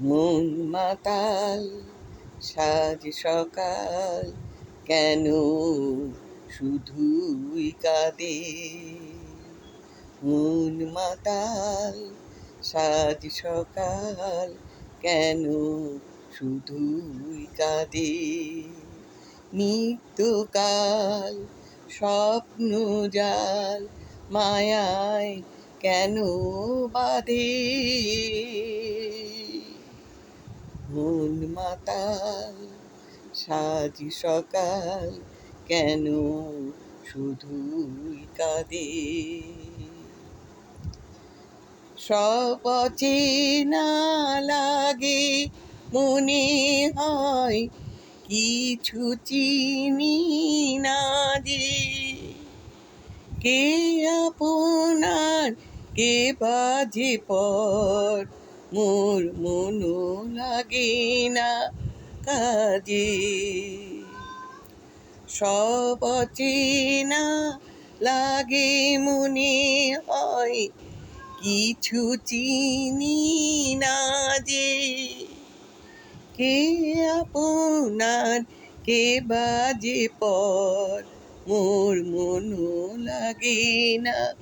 মন মাতাল সাজ সকাল, কেন শুধুই কাঁদে? মন মাতাল সাজ সকাল, কেন শুধুই কাঁদে? নিত্যকাল স্বপ্ন জাল, মায়ায় কেন বাঁধে? মন মাতাল সাজ সকাল, কেন শুধুই কাঁদে? সব অচেনা লাগে, মনে হয় কিছু চিনি না যে। কে আপনার কে বাজে পর, মোর মনও লাগে না কাজে। সব অচেনা লাগে, মনে হয় কিছু চিনি না যে। কে আপনার কে বাজে পর, মোর মনও লাগে না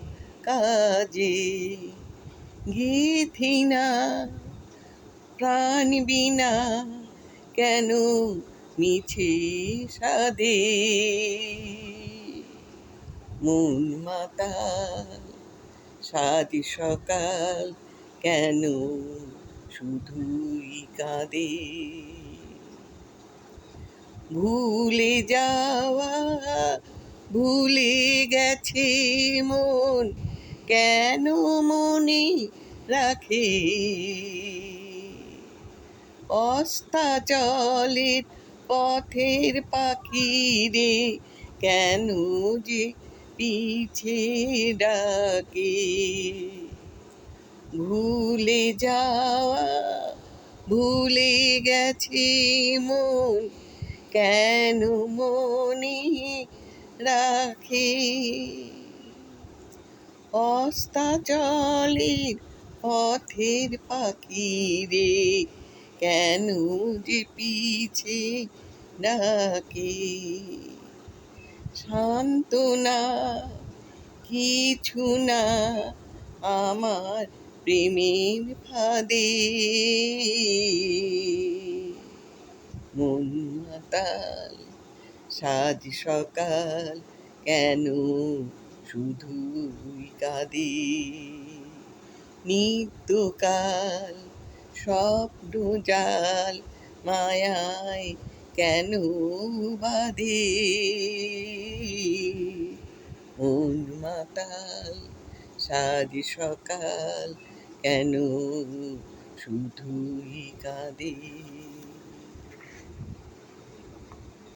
কাজে। গেথি না প্রাণ বিনা, কেন মিছে সাধে? মন মাতাল সাজ সকাল, কেন শুধুই কাঁদে? ভুলে যাওয়া ভুলে গেছে মন, কেন মনে রাখে? অস্তাচলের পথের পাখি রে, কেন যে পিছে ডাকে? ভুলে যাওয়া ভুলে গেছে মন, কেন মনে রাখে? অস্তাচলের পথের পাখি রে, কেন যে পিছে ডাকে? সান্ত্বনা কিছু না আমার প্রেমের ফাঁদে। মন মাতাল সাজ সকাল, কেন শুধুই কাঁদে? নিত্যকাল স্বপ্ন জাল, মায়ায় কেন বাঁধে? মন মাতাল সাজ সকাল, কেন শুধুই কাঁদে?